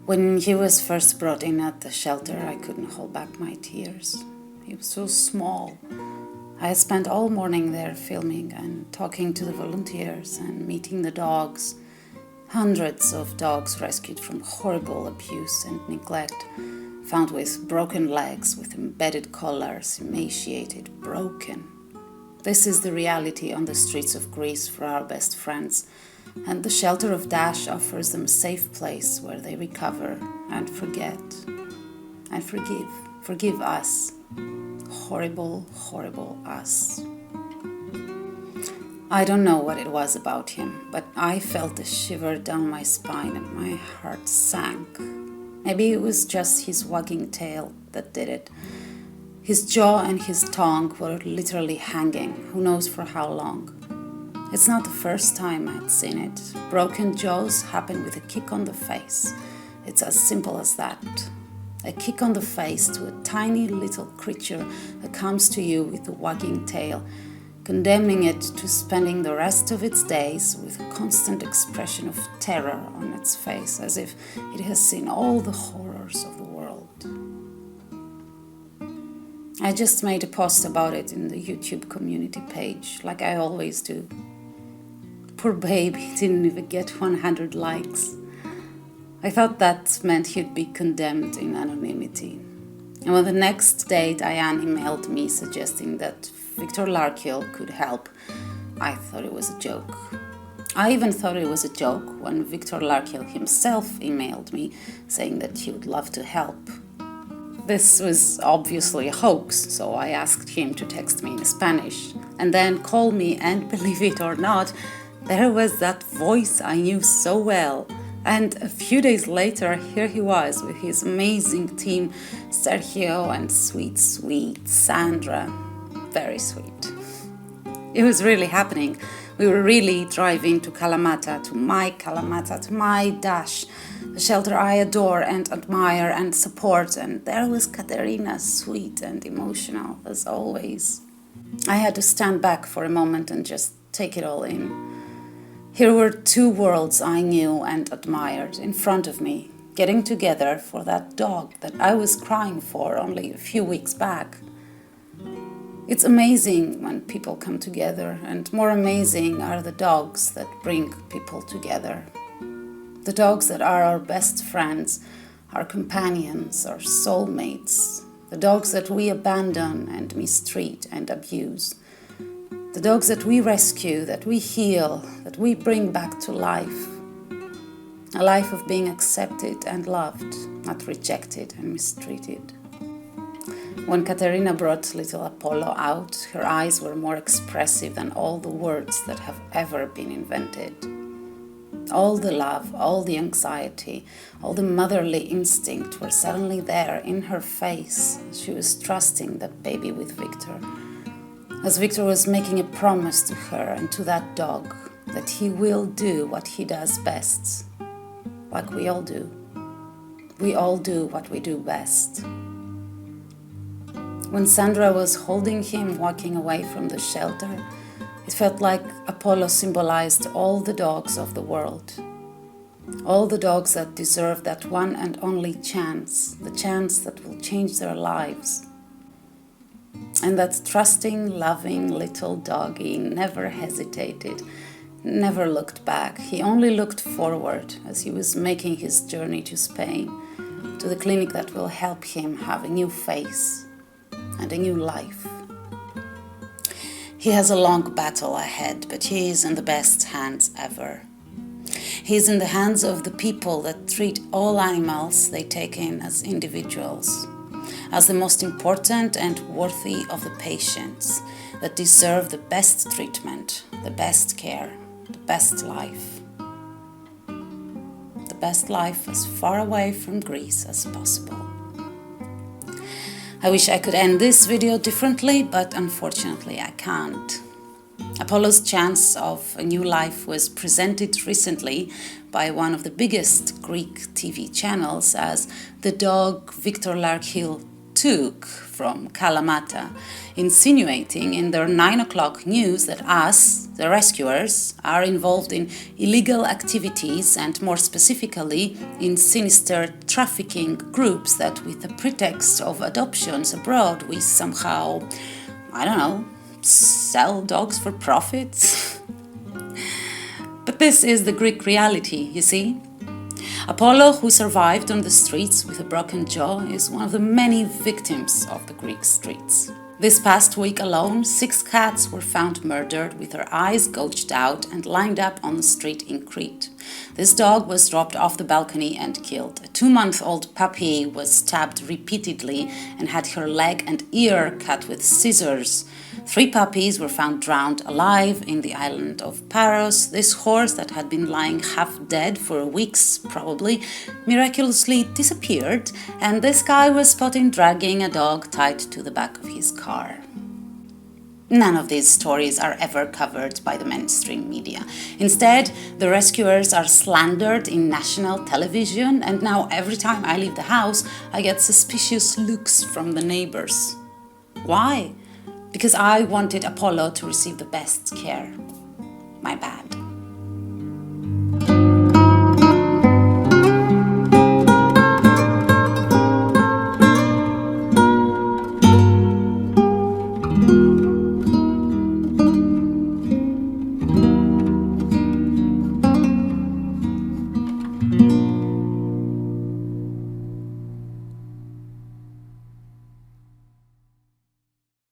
When he was first brought in at the shelter, I couldn't hold back my tears. He was so small. I had spent all morning there filming and talking to the volunteers and meeting the dogs. Hundreds of dogs rescued from horrible abuse and neglect, found with broken legs, with embedded collars, emaciated, broken. This is the reality on the streets of Greece for our best friends, and the shelter of Dash offers them a safe place where they recover and forget and forgive. Forgive us. Horrible, horrible us. I don't know what it was about him, but I felt a shiver down my spine and my heart sank. Maybe it was just his wagging tail that did it. His jaw and his tongue were literally hanging, who knows for how long. It's not the first time I'd seen it. Broken jaws happen with a kick on the face. It's as simple as that. A kick on the face to a tiny little creature that comes to you with a wagging tail, condemning it to spending the rest of its days with a constant expression of terror on its face, as if it has seen all the horrors of the world. I just made a post about it in the YouTube community page, like I always do. Poor babe, he didn't even get 100 likes. I thought that meant he'd be condemned in anonymity. And when the next day Diane emailed me suggesting that Viktor Larkhill could help, I thought it was a joke. I even thought it was a joke when Viktor Larkhill himself emailed me saying that he would love to help. This was obviously a hoax, so I asked him to text me in Spanish and then call me, and believe it or not, there was that voice I knew so well. And a few days later, here he was with his amazing team, Sergio and sweet Sandra. Very sweet. It was really happening. We were really driving to Kalamata, to my Dash, the shelter I adore and admire and support, and there was Katerina, sweet and emotional as always. I had to stand back for a moment and just take it all in. Here were two worlds I knew and admired in front of me, getting together for that dog that I was crying for only a few weeks back. It's amazing when people come together, and more amazing are the dogs that bring people together. The dogs that are our best friends, our companions, our soulmates, the dogs that we abandon and mistreat and abuse. The dogs that we rescue, that we heal, that we bring back to life. A life of being accepted and loved, not rejected and mistreated. When Katerina brought little Apollo out, her eyes were more expressive than all the words that have ever been invented. All the love, all the anxiety, all the motherly instinct were suddenly there in her face. She was trusting that baby with Viktor. As Viktor was making a promise to her and to that dog that he will do what he does best, like we all do. We all do what we do best. When Sandra was holding him walking away from the shelter, it felt like Apollo symbolized all the dogs of the world. All the dogs that deserve that one and only chance, the chance that will change their lives. And that trusting, loving little doggy never hesitated, never looked back. He only looked forward as he was making his journey to Spain, to the clinic that will help him have a new face and a new life. He has a long battle ahead, but he is in the best hands ever. He is in the hands of the people that treat all animals they take in as individuals, as the most important and worthy of the patients that deserve the best treatment, the best care, the best life. The best life as far away from Greece as possible. I wish I could end this video differently, but unfortunately I can't. Apollo's chance of a new life was presented recently by one of the biggest Greek TV channels as the dog Viktor Larkhill took from Kalamata, insinuating in their 9 o'clock news that us, the rescuers, are involved in illegal activities and more specifically in sinister trafficking groups that with the pretext of adoptions abroad we somehow, I don't know, sell dogs for profit. But this is the Greek reality, you see. Apollo, who survived on the streets with a broken jaw, is one of the many victims of the Greek streets. This past week alone, 6 cats were found murdered with their eyes gouged out and lined up on the street in Crete. This dog was dropped off the balcony and killed. A 2-month-old puppy was stabbed repeatedly and had her leg and ear cut with scissors. 3 puppies were found drowned alive in the island of Paros. This horse that had been lying half dead for weeks probably miraculously disappeared, and this guy was spotted dragging a dog tied to the back of his car. None of these stories are ever covered by the mainstream media. Instead, the rescuers are slandered in national television, and now every time I leave the house, I get suspicious looks from the neighbors. Why? Because I wanted Apollo to receive the best care. My bad.